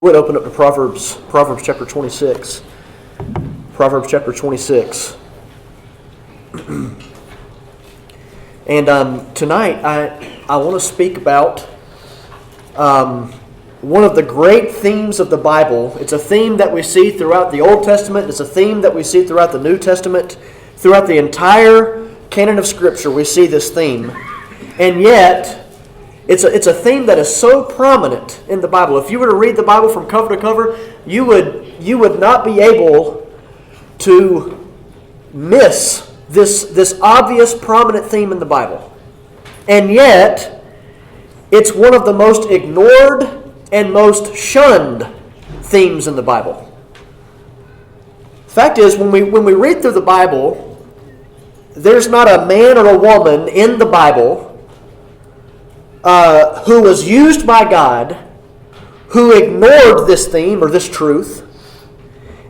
We'll open up to Proverbs chapter 26. Proverbs chapter 26. And tonight I want to speak about one of the great themes of the Bible. It's a theme that we see throughout the Old Testament. It's a theme that we see throughout the New Testament. Throughout the entire canon of Scripture, we see this theme. And yet, it's a theme that is so prominent in the Bible. If you were to read the Bible from cover to cover, you would not be able to miss this obvious prominent theme in the Bible. And yet, it's one of the most ignored and most shunned themes in the Bible. The fact is, when we read through the Bible, there's not a man or a woman in the Bible who was used by God, who ignored this theme or this truth.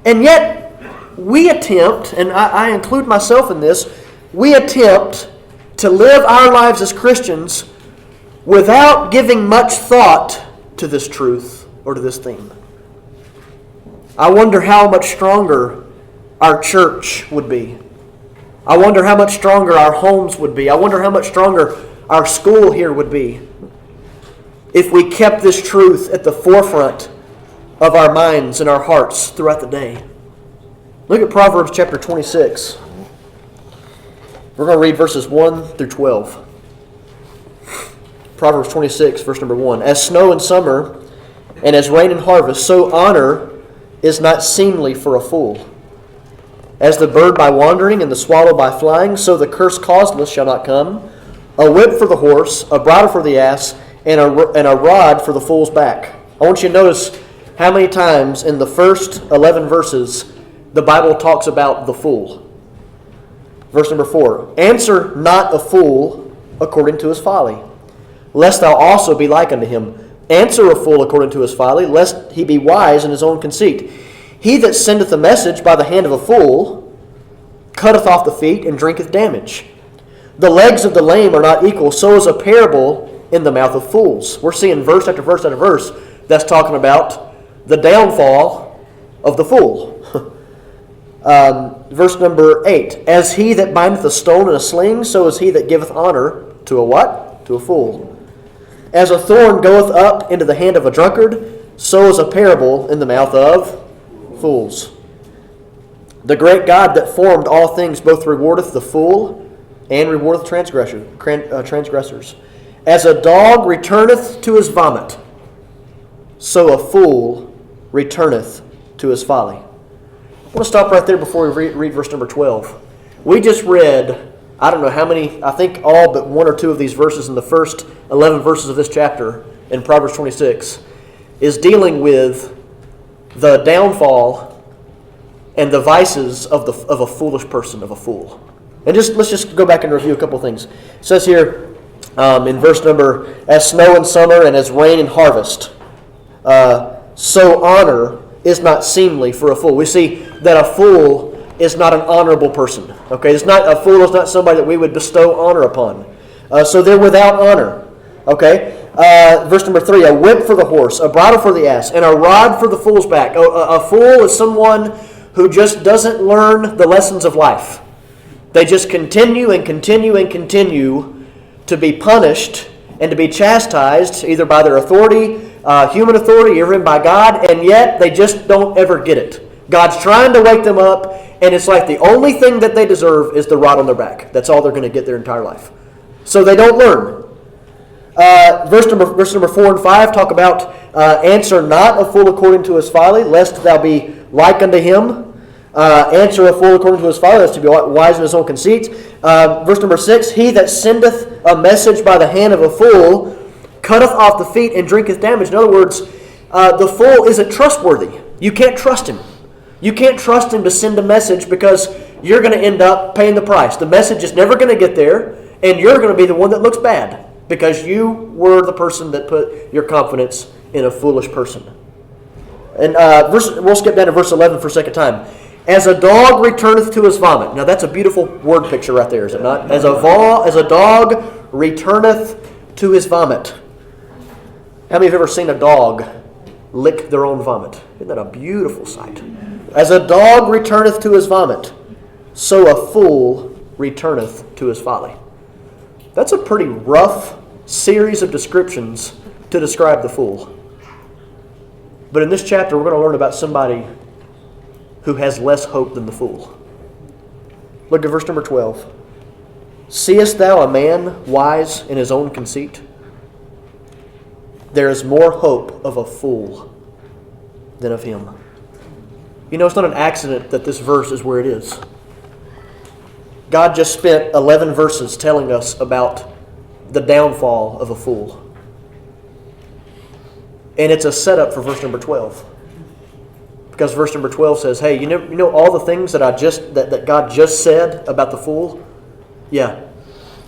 And yet, we attempt, and I include myself in this, we attempt to live our lives as Christians without giving much thought to this truth or to this theme. I wonder how much stronger our church would be. I wonder how much stronger our homes would be. I wonder how much stronger our school here would be if we kept this truth at the forefront of our minds and our hearts throughout the day. Look at Proverbs chapter 26. We're going to read verses 1 through 12. Proverbs 26, verse number 1. As snow in summer and as rain in harvest, so honor is not seemly for a fool. As the bird by wandering and the swallow by flying, so the curse causeless shall not come. A whip for the horse, a bridle for the ass, and a rod for the fool's back. I want you to notice how many times in the first 11 verses the Bible talks about the fool. Verse number 4. Answer not a fool according to his folly, lest thou also be like unto him. Answer a fool according to his folly, lest he be wise in his own conceit. He that sendeth a message by the hand of a fool cutteth off the feet and drinketh damage. The legs of the lame are not equal, so is a parable in the mouth of fools. We're seeing verse after verse after verse that's talking about the downfall of the fool. Verse number 8. As he that bindeth a stone in a sling, so is he that giveth honor to a what? To a fool. As a thorn goeth up into the hand of a drunkard, so is a parable in the mouth of fools. The great God that formed all things both rewardeth the fool and rewardeth transgressors. As a dog returneth to his vomit, so a fool returneth to his folly. I want to stop right there before we read verse number 12. We just read, I don't know how many, I think all but one or two of these verses in the first 11 verses of this chapter in Proverbs 26 is dealing with the downfall and the vices of a foolish person, of a fool. And let's just go back and review a couple things. It says here in verse number, as snow in summer and as rain in harvest, so honor is not seemly for a fool. We see that a fool is not an honorable person. Okay, a fool is not somebody that we would bestow honor upon. So they're without honor. Okay, verse number 3: a whip for the horse, a bridle for the ass, and a rod for the fool's back. A fool is someone who just doesn't learn the lessons of life. They just continue and continue and continue to be punished and to be chastised either by their authority, human authority, or even by God, and yet they just don't ever get it. God's trying to wake them up, and it's like the only thing that they deserve is the rod on their back. That's all they're going to get their entire life. So they don't learn. Verse number 4 and 5 talk about answer not a fool according to his folly, lest thou be like unto him. Answer a fool according to his folly, lest he be wise in his own conceit. Verse number 6, he that sendeth a message by the hand of a fool cutteth off the feet and drinketh damage. In other words, the fool isn't trustworthy. You can't trust him. You can't trust him to send a message because you're going to end up paying the price. The message is never going to get there, and you're going to be the one that looks bad because you were the person that put your confidence in a foolish person. And we'll skip down to verse 11 for a second time. As a dog returneth to his vomit. Now that's a beautiful word picture right there, is it not? As a dog returneth to his vomit. How many have ever seen a dog lick their own vomit. Isn't that a beautiful sight? As a dog returneth to his vomit, so a fool returneth to his folly. That's a pretty rough series of descriptions to describe the fool. But in this chapter, we're going to learn about somebody who has less hope than the fool. Look at verse number 12. Seest thou a man wise in his own conceit? There is more hope of a fool than of him. You know, it's not an accident that this verse is where it is. God just spent 11 verses telling us about the downfall of a fool. And it's a setup for verse number 12. Because verse number 12 says, hey, you know all the things that God just said about the fool? Yeah.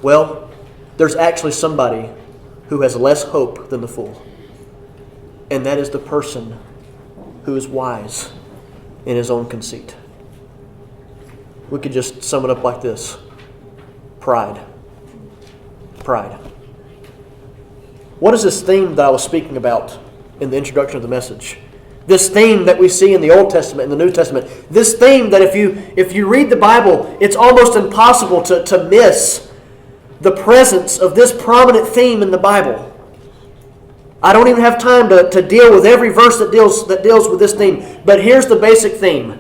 Well, there's actually somebody who has less hope than the fool. And that is the person who is wise in his own conceit. We could just sum it up like this. Pride. Pride. What is this theme that I was speaking about in the introduction of the message? This theme that we see in the Old Testament and the New Testament. This theme that if you read the Bible, it's almost impossible to miss the presence of this prominent theme in the Bible. I don't even have time to deal with every verse that deals with this theme. But here's the basic theme.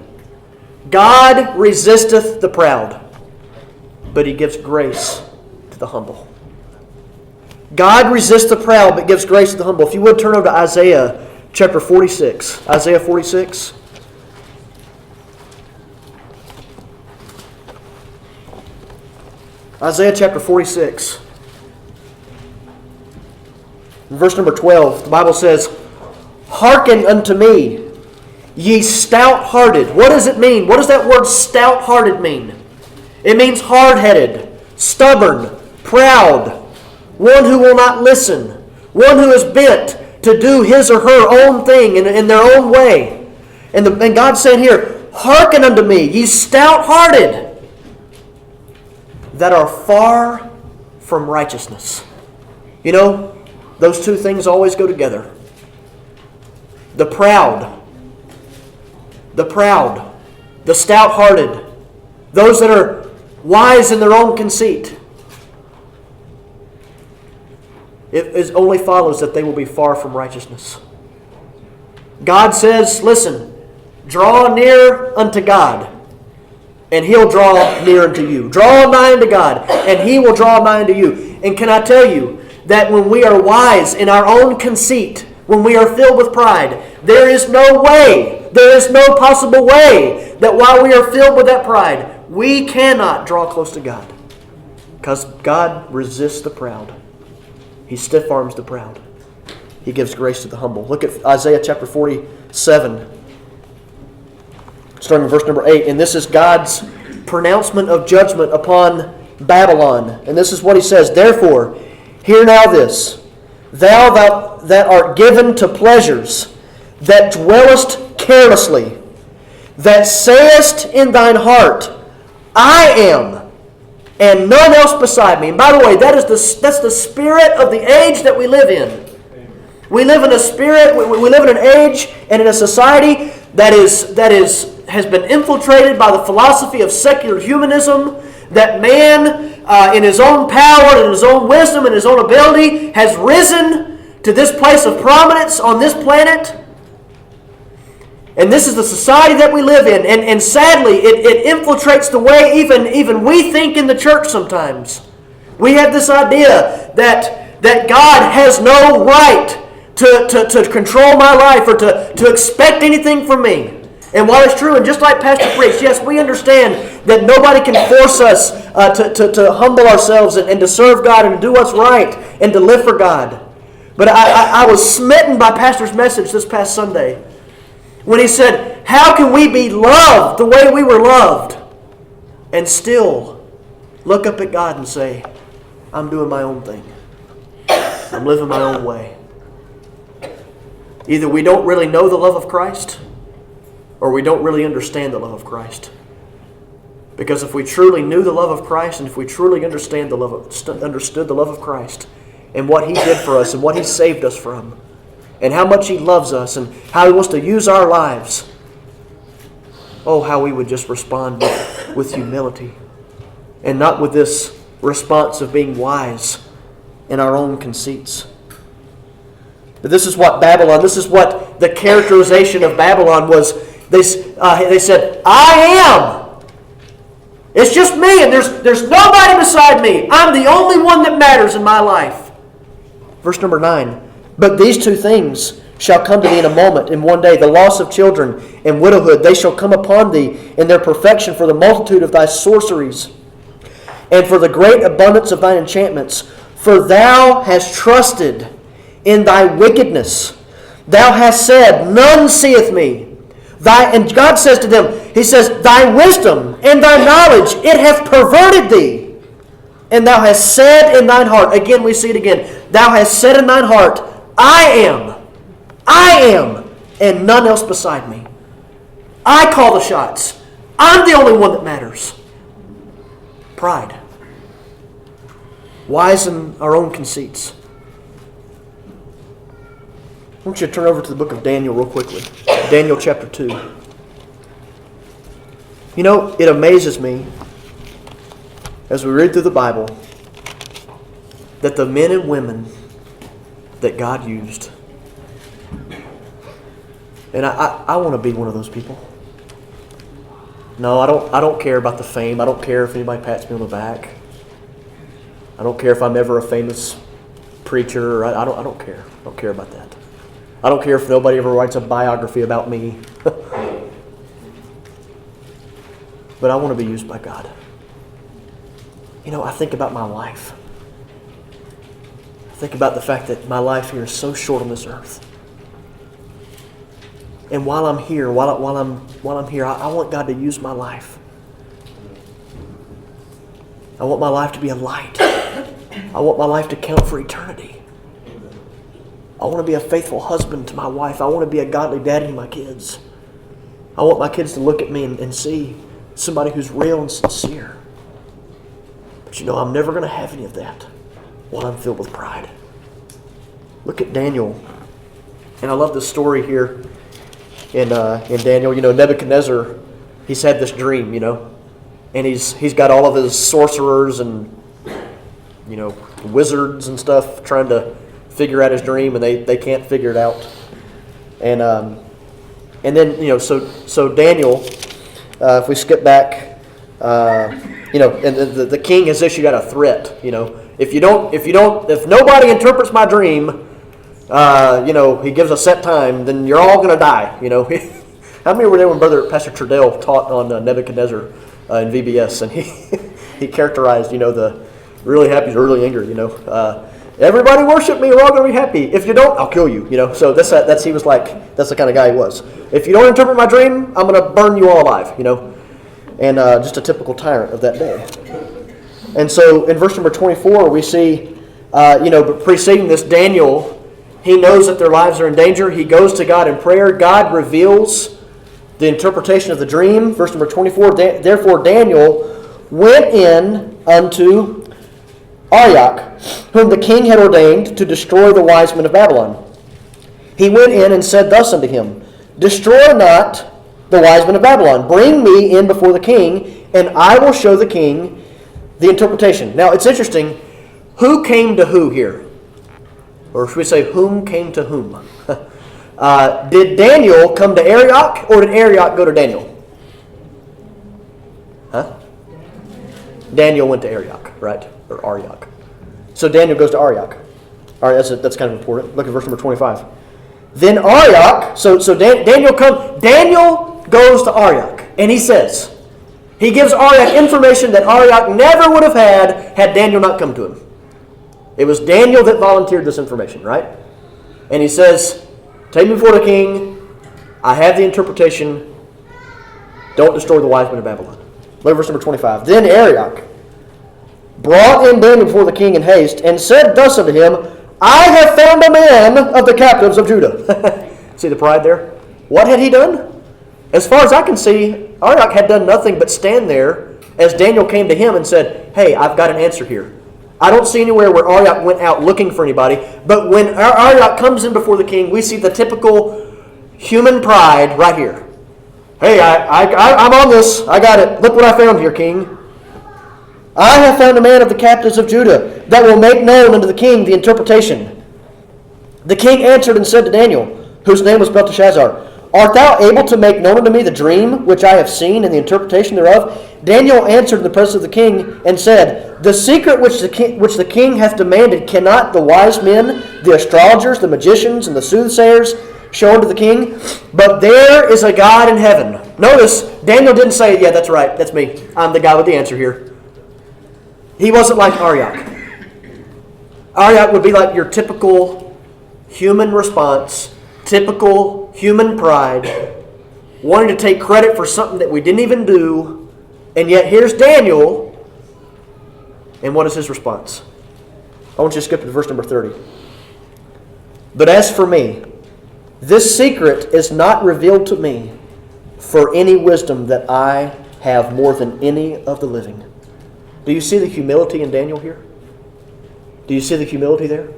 God resisteth the proud, but He gives grace to the humble. God resists the proud, but gives grace to the humble. If you would turn over to Isaiah chapter 46. Isaiah 46. Isaiah chapter 46. Verse number 12, the Bible says, Hearken unto me, ye stout-hearted. What does it mean? What does that word stout-hearted mean? It means hard-headed, stubborn, proud, one who will not listen, one who is bent to do his or her own thing in their own way. And God's saying here, Hearken unto me, ye stout-hearted, that are far from righteousness. You know, those two things always go together. The proud, the stout-hearted, those that are wise in their own conceit. It only follows that they will be far from righteousness. God says, listen, draw near unto God, and He'll draw near unto you. Draw nigh unto God, and He will draw nigh unto you. And can I tell you that when we are wise in our own conceit, when we are filled with pride, there is no way, there is no possible way that while we are filled with that pride, we cannot draw close to God. Because God resists the proud. He stiff arms the proud. He gives grace to the humble. Look at Isaiah chapter 47, starting in verse number 8. And this is God's pronouncement of judgment upon Babylon. And this is what He says. Therefore, hear now this, thou that art given to pleasures, that dwellest carelessly, that sayest in thine heart, I am, and none else beside me. And by the way, that's the spirit of the age that we live in. We live in a spirit, we live in an age and in a society that has been infiltrated by the philosophy of secular humanism, that man, in his own power, in his own wisdom, and his own ability, has risen to this place of prominence on this planet. And this is the society that we live in. And sadly, it infiltrates the way even we think in the church sometimes. We have this idea that God has no right to control my life or to expect anything from me. And while it's true, and just like Pastor preached, yes, we understand that nobody can force us to humble ourselves and to serve God and to do what's right and to live for God. But I was smitten by Pastor's message this past Sunday when he said, how can we be loved the way we were loved and still look up at God and say, I'm doing my own thing. I'm living my own way. Either we don't really know the love of Christ, or we don't really understand the love of Christ. Because if we truly knew the love of Christ, and if we truly understood the love of Christ, and what He did for us, and what He saved us from, and how much He loves us and how He wants to use our lives, oh, how we would just respond with humility and not with this response of being wise in our own conceits. But this is what Babylon, this is what the characterization of Babylon was. They said, I am. It's just me, and there's nobody beside me. I'm the only one that matters in my life. Verse number 9. But these two things shall come to thee in a moment, in one day, the loss of children and widowhood. They shall come upon thee in their perfection for the multitude of thy sorceries, and for the great abundance of thine enchantments. For thou hast trusted in thy wickedness. Thou hast said, none seeth me. And God says to them, He says, thy wisdom and thy knowledge, it hath perverted thee. And thou hast said in thine heart, again we see it again, thou hast said in thine heart, I am, and none else beside me. I call the shots. I'm the only one that matters. Pride. Wise in our own conceits. I want you to turn over to the book of Daniel real quickly. Daniel chapter 2. You know, it amazes me as we read through the Bible that the men and women that God used, and I want to be one of those people. No, I don't care about the fame. I don't care if anybody pats me on the back. I don't care if I'm ever a famous preacher. I don't care. I don't care about that. I don't care if nobody ever writes a biography about me. But I want to be used by God. You know, I think about my life. I think about the fact that my life here is so short on this earth. And while I'm here, while I'm here, I want God to use my life. I want my life to be a light. I want my life to count for eternity. I want to be a faithful husband to my wife. I want to be a godly daddy to my kids. I want my kids to look at me and see somebody who's real and sincere. But you know, I'm never going to have any of that while I'm filled with pride. Look at Daniel. And I love this story here in Daniel. You know, Nebuchadnezzar, he's had this dream, you know. And he's got all of his sorcerers and, you know, wizards and stuff trying to figure out his dream, and they can't figure it out. And then, you know, so Daniel, if we skip back, you know, and the king has issued out a threat. You know, if nobody interprets my dream, you know, he gives a set time, then you're all going to die. You know, how many were there when Pastor Trudell taught on Nebuchadnezzar in VBS, and he characterized, you know, the really happy, really angry. You know, everybody worship me, we're all going to be happy. If you don't, I'll kill you. You know, so that's he was like, that's the kind of guy he was. If you don't interpret my dream, I'm going to burn you all alive. You know. And just a typical tyrant of that day. And so in verse number 24, we see, you know, but preceding this, Daniel, he knows that their lives are in danger. He goes to God in prayer. God reveals the interpretation of the dream. Verse number 24, therefore Daniel went in unto Arioch, whom the king had ordained to destroy the wise men of Babylon. He went in and said thus unto him, destroy not the wise men of Babylon. Bring me in before the king, and I will show the king the interpretation. Now, it's interesting. Who came to who here? Or should we say, whom came to whom? Did Daniel come to Arioch, or did Arioch go to Daniel? Huh? Daniel went to Arioch, right? Or Arioch. So Daniel goes to Arioch. All right, that's kind of important. Look at verse number 25. Then Arioch, so Daniel goes to Arioch, and he says, he gives Arioch information that Arioch never would have had Daniel not come to him. It was Daniel that volunteered this information, right? And he says, take me before the king. I have the interpretation. Don't destroy the wise men of Babylon. Look at verse number 25. Then Arioch brought in Daniel before the king in haste, and said thus unto him, I have found a man of the captives of Judah. See the pride there? What had he done? As far as I can see, Arioch had done nothing but stand there as Daniel came to him and said, hey, I've got an answer here. I don't see anywhere where Arioch went out looking for anybody. But when Arioch comes in before the king, we see the typical human pride right here. Hey, I'm on this. I got it. Look what I found here, king. I have found a man of the captives of Judah that will make known unto the king the interpretation. The king answered and said to Daniel, whose name was Belteshazzar, Art thou able to make known unto me the dream which I have seen and the interpretation thereof? Daniel answered in the presence of the king and said, The secret which the king hath demanded cannot the wise men, the astrologers, the magicians, and the soothsayers show unto the king? But there is a God in heaven. Notice, Daniel didn't say, yeah, that's right, that's me. I'm the guy with the answer here. He wasn't like Arioch. Arioch would be like your typical human response, typical human pride, wanting to take credit for something that we didn't even do, and yet here's Daniel, and what is his response? I want you to skip to verse number 30. But as for me, this secret is not revealed to me for any wisdom that I have more than any of the living. Do you see the humility in Daniel here? Do you see the humility there?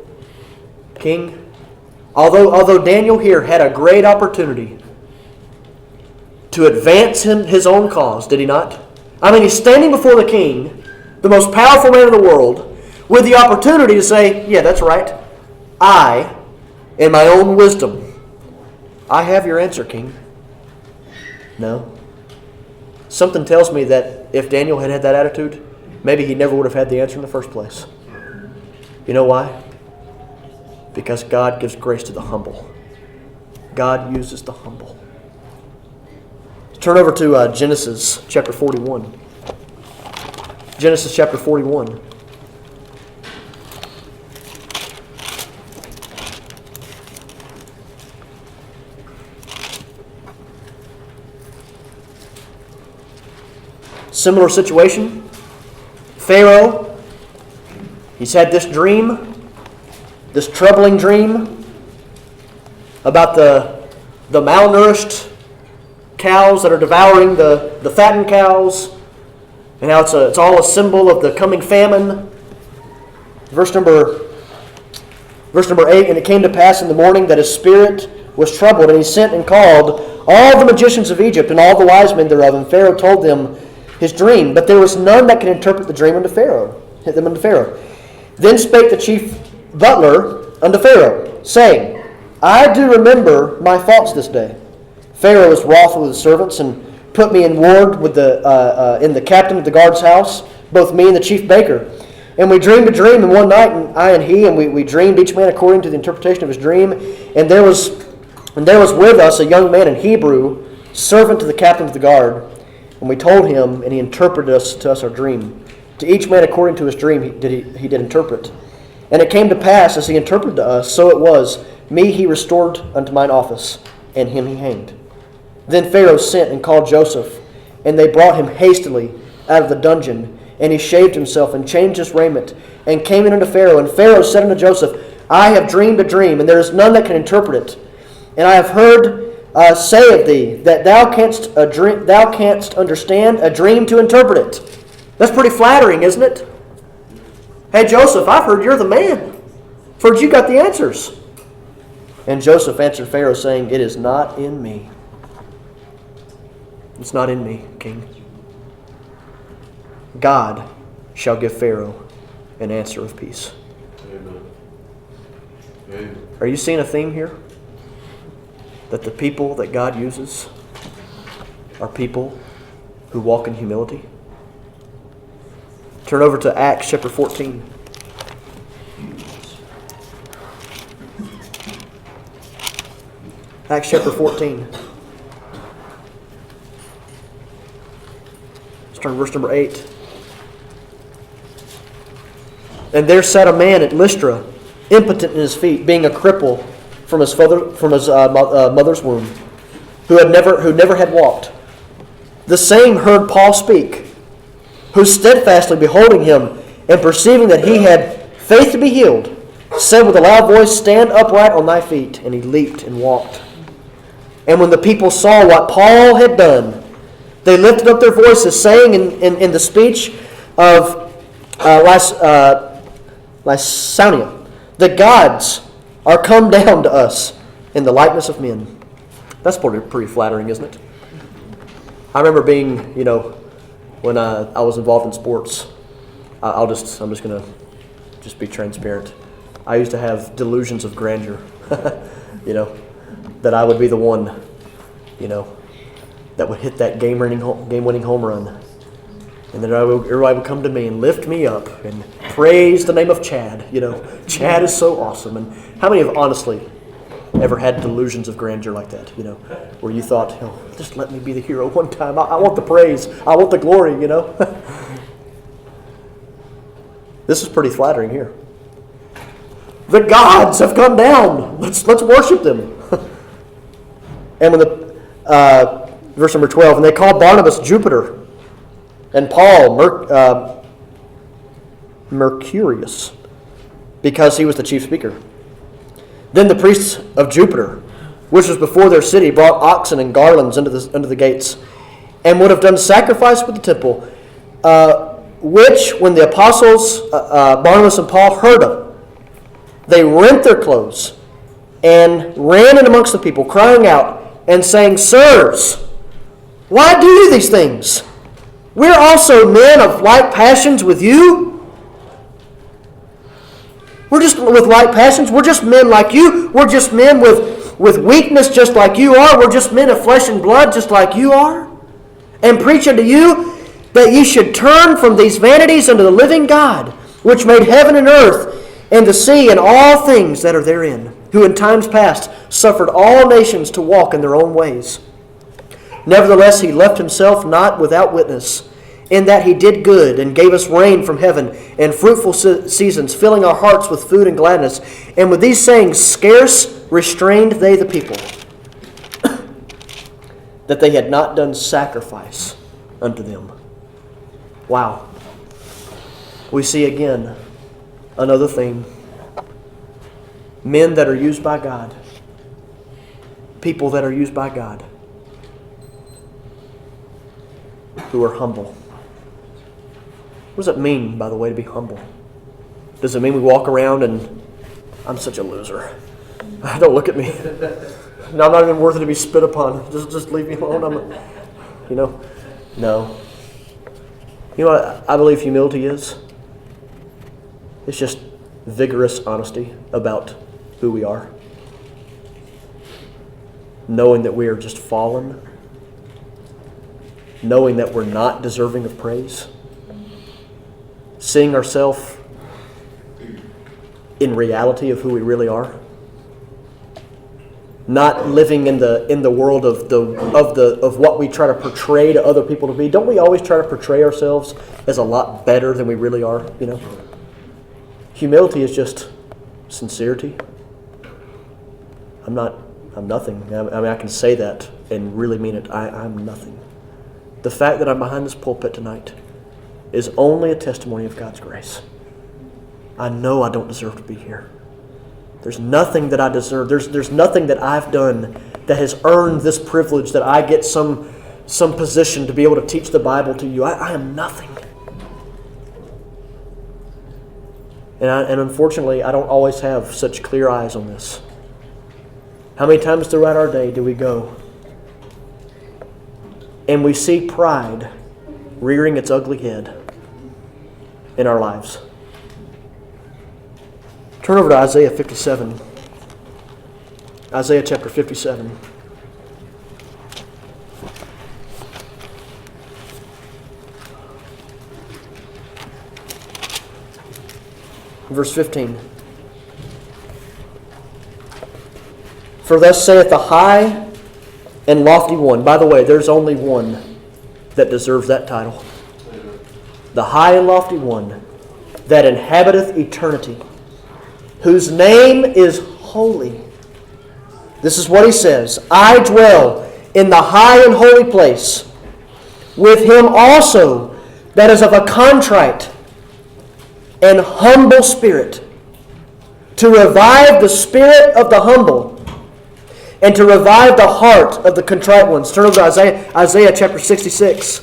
King, although Daniel here had a great opportunity to advance his own cause, did he not? I mean, he's standing before the king, the most powerful man in the world, with the opportunity to say, yeah, that's right. I, in my own wisdom, I have your answer, king. No. Something tells me that if Daniel had had that attitude, maybe he never would have had the answer in the first place. You know why? Because God gives grace to the humble. God uses the humble. Turn over to Genesis chapter 41. Genesis chapter 41. Similar situation. Pharaoh, he's had this dream, this troubling dream about the malnourished cows that are devouring the fattened cows, and how it's all a symbol of the coming famine. Verse number 8, and it came to pass in the morning that his spirit was troubled, and he sent and called all the magicians of Egypt and all the wise men thereof, and Pharaoh told them his dream, but there was none that could interpret the dream unto Pharaoh. Then spake the chief butler unto Pharaoh, saying, I do remember my thoughts this day. Pharaoh was wroth with his servants, and put me in ward with in the captain of the guard's house, both me and the chief baker. And we dreamed a dream in one night, and I and he, and we dreamed each man according to the interpretation of his dream. And there was with us a young man in Hebrew, servant to the captain of the guard. And we told him, and he interpreted to us our dream. To each man according to his dream he did interpret. And it came to pass, as he interpreted to us, so it was. Me he restored unto mine office, and him he hanged. Then Pharaoh sent and called Joseph, and they brought him hastily out of the dungeon. And he shaved himself, and changed his raiment, and came in unto Pharaoh. And Pharaoh said unto Joseph, I have dreamed a dream, and there is none that can interpret it. And I have heard say of thee that thou canst understand a dream to interpret it. That's pretty flattering, isn't it? Hey Joseph, I've heard you're the man. I've heard you got the answers. And Joseph answered Pharaoh, saying, It is not in me. It's not in me, king. God shall give Pharaoh an answer of peace. Amen. Amen. Are you seeing a theme here? That the people that God uses are people who walk in humility? Turn over to Acts chapter 14. Acts chapter 14. Let's turn to verse number 8. And there sat a man at Lystra, impotent in his feet, being a cripple from his mother's womb, who never had walked. The same heard Paul speak, who steadfastly beholding him, and perceiving that he had faith to be healed, said with a loud voice, Stand upright on thy feet. And he leaped and walked. And when the people saw what Paul had done, they lifted up their voices, saying in the speech of Lysaonia. The gods are come down to us in the likeness of men. That's pretty flattering, isn't it? I remember being, when I was involved in sports, I'm just going to be transparent. I used to have delusions of grandeur, that I would be the one, that would hit that game-winning home run. And then everybody would come to me and lift me up and praise the name of Chad. Chad is so awesome. And how many have honestly ever had delusions of grandeur like that, where you thought, just let me be the hero one time. I want the praise. I want the glory, This is pretty flattering here. The gods have come down. Let's worship them. And when verse number 12, and they called Barnabas Jupiter, and Paul Mercurius, because he was the chief speaker. Then the priests of Jupiter, which was before their city, brought oxen and garlands under the gates, and would have done sacrifice with the temple, which, when the apostles Barnabas and Paul heard of, they rent their clothes and ran in amongst the people, crying out and saying, Sirs, why do you these things? We're also men of like passions with you. We're just with like passions. We're just men like you. We're just men with weakness just like you are. We're just men of flesh and blood just like you are. And preach unto you that ye should turn from these vanities unto the living God, which made heaven and earth and the sea and all things that are therein, who in times past suffered all nations to walk in their own ways. Nevertheless, he left himself not without witness, in that he did good and gave us rain from heaven and fruitful seasons, filling our hearts with food and gladness. And with these sayings scarce restrained they the people, that they had not done sacrifice unto them. Wow. We see again another thing. Men that are used by God. People that are used by God. Who are humble. What does it mean, by the way, to be humble? Does it mean we walk around and I'm such a loser? Don't look at me. No, I'm not even worthy to be spit upon. Just leave me alone. No. You know what I believe humility is? It's just vigorous honesty about who we are. Knowing that we are just fallen. Knowing that we're not deserving of praise. Seeing ourselves in reality of who we really are. Not living in the world of what we try to portray to other people to be. Don't we always try to portray ourselves as a lot better than we really are? Humility is just sincerity. I'm nothing. I can say that and really mean it. I'm nothing. The fact that I'm behind this pulpit tonight is only a testimony of God's grace. I know I don't deserve to be here. There's nothing that I deserve. There's nothing that I've done that has earned this privilege that I get some position to be able to teach the Bible to you. I am nothing. And unfortunately, I don't always have such clear eyes on this. How many times throughout our day do we go and we see pride rearing its ugly head in our lives? Turn over to Isaiah 57. Isaiah chapter 57. Verse 15. For thus saith the high and lofty one. By the way, there's only one that deserves that title. The high and lofty one that inhabiteth eternity, whose name is holy. This is what he says. I dwell in the high and holy place, with him also that is of a contrite and humble spirit, to revive the spirit of the humble, and to revive the heart of the contrite ones. Turn over to Isaiah chapter 66.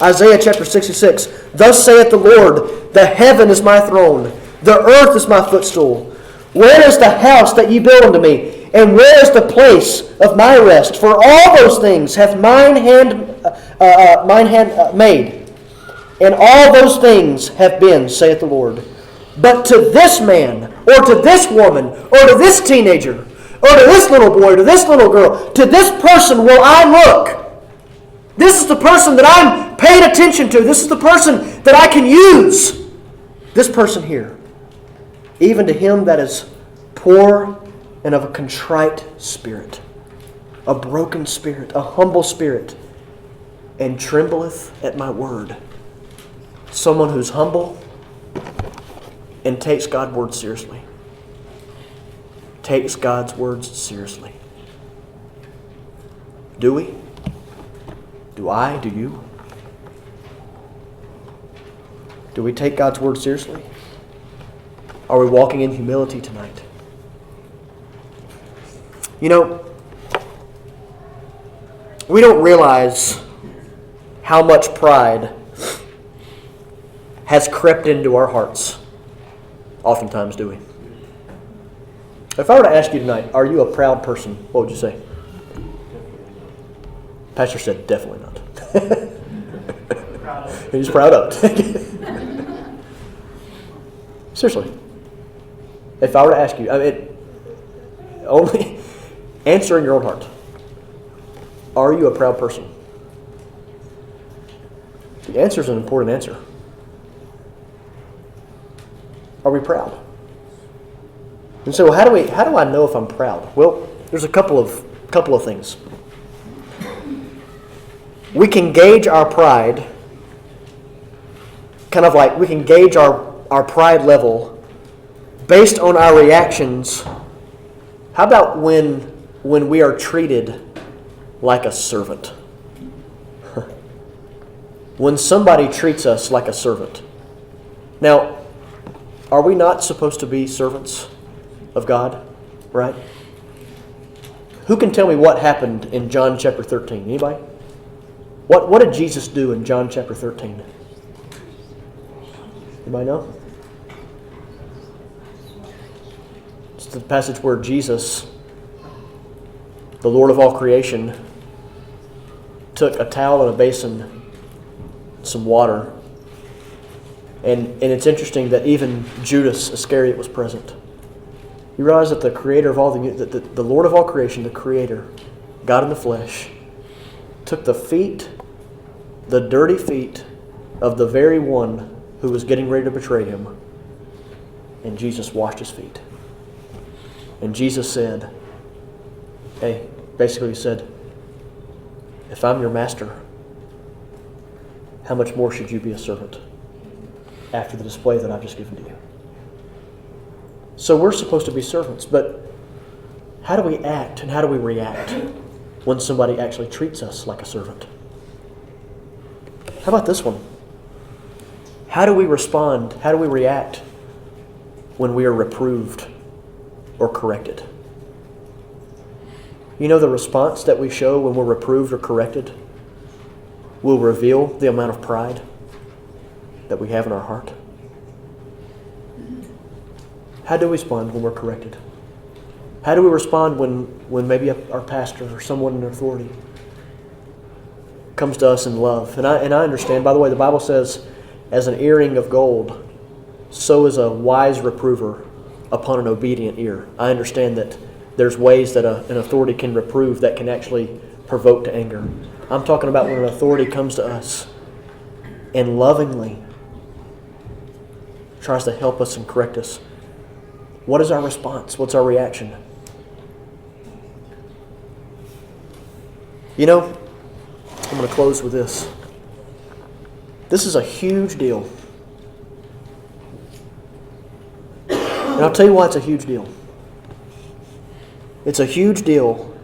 Isaiah chapter 66. Thus saith the Lord, the heaven is my throne, The earth is my footstool. Where is the house that ye build unto me? And where is the place of my rest? For all those things hath mine hand made, and all those things have been, saith the Lord. But to this man, or to this woman, or to this teenager, or to this little boy, or to this little girl, to this person will I look. This is the person that I'm paying attention to. This is the person that I can use. This person here. Even to him that is poor and of a contrite spirit, a broken spirit, a humble spirit, and trembleth at my word. Someone who's humble and takes God's word seriously. Takes God's words seriously. Do we? Do I? Do you? Do we take God's word seriously? Are we walking in humility tonight? You know, we don't realize how much pride has crept into our hearts. Oftentimes, do we? If I were to ask you tonight, are you a proud person? What would you say? Pastor said, definitely not. He's proud of it. Seriously. If I were to ask you, only answer in your own heart. Are you a proud person? The answer is an important answer. Are we proud? And so, how do I know if I'm proud? Well, there's a couple of things. We can gauge our pride, kind of like we can gauge our pride level based on our reactions. How about when we are treated like a servant? When somebody treats us like a servant. Now, are we not supposed to be servants of God? Right? Who can tell me what happened in John chapter 13? Anybody? What did Jesus do in John chapter 13? Anybody know? It's the passage where Jesus, the Lord of all creation, took a towel and a basin, some water, and it's interesting that even Judas Iscariot was present. You realize that the Creator of all the Lord of all creation, the Creator, God in the flesh, took the dirty feet of the very one who was getting ready to betray him, and Jesus washed his feet. And Jesus said, basically he said, if I'm your master, how much more should you be a servant after the display that I've just given to you? So we're supposed to be servants, but how do we act and how do we react when somebody actually treats us like a servant? How about this one? How do we respond? How do we react when we are reproved or corrected? You know, the response that we show when we're reproved or corrected will reveal the amount of pride that we have in our heart. How do we respond when we're corrected? How do we respond when maybe our pastor or someone in authority comes to us in love? And I understand, by the way, the Bible says, as an earring of gold, so is a wise reprover upon an obedient ear. I understand that there's ways that an authority can reprove that can actually provoke to anger. I'm talking about when an authority comes to us and lovingly tries to help us and correct us. What is our response? What's our reaction? You know, I'm going to close with this. This is a huge deal. And I'll tell you why it's a huge deal. It's a huge deal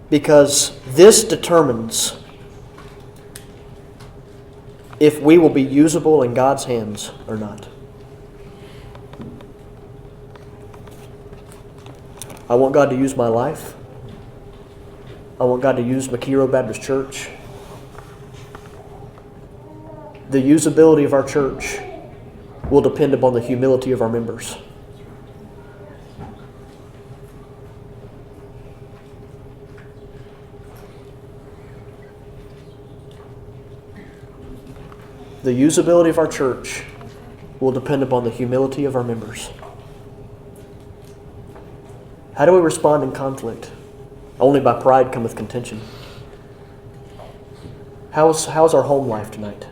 because this determines if we will be usable in God's hands or not. I want God to use my life. I want God to use McKee Baptist Church. The usability of our church will depend upon the humility of our members. The usability of our church will depend upon the humility of our members. How do we respond in conflict? Only by pride cometh contention. How's our home life tonight?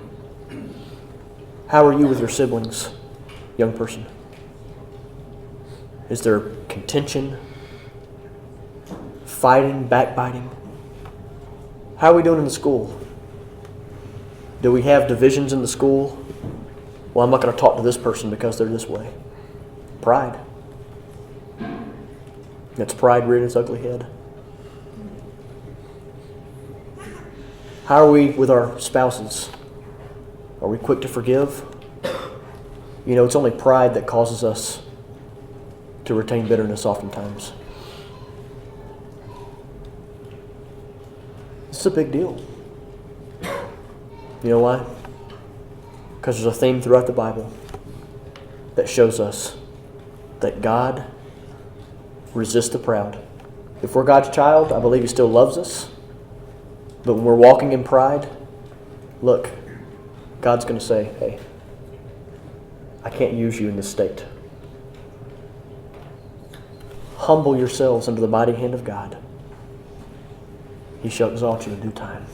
How are you with your siblings, young person? Is there contention, fighting, backbiting? How are we doing in the school? Do we have divisions in the school? Well, I'm not going to talk to this person because they're this way. Pride. That's pride rearing its ugly head. How are we with our spouses? Are we quick to forgive? You know, it's only pride that causes us to retain bitterness oftentimes. This is a big deal. You know why? Because there's a theme throughout the Bible that shows us that God resists the proud. If we're God's child, I believe He still loves us. But when we're walking in pride, look, God's going to say, hey, I can't use you in this state. Humble yourselves under the mighty hand of God. He shall exalt you in due time.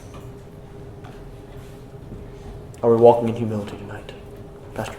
Are we walking in humility tonight? Pastor?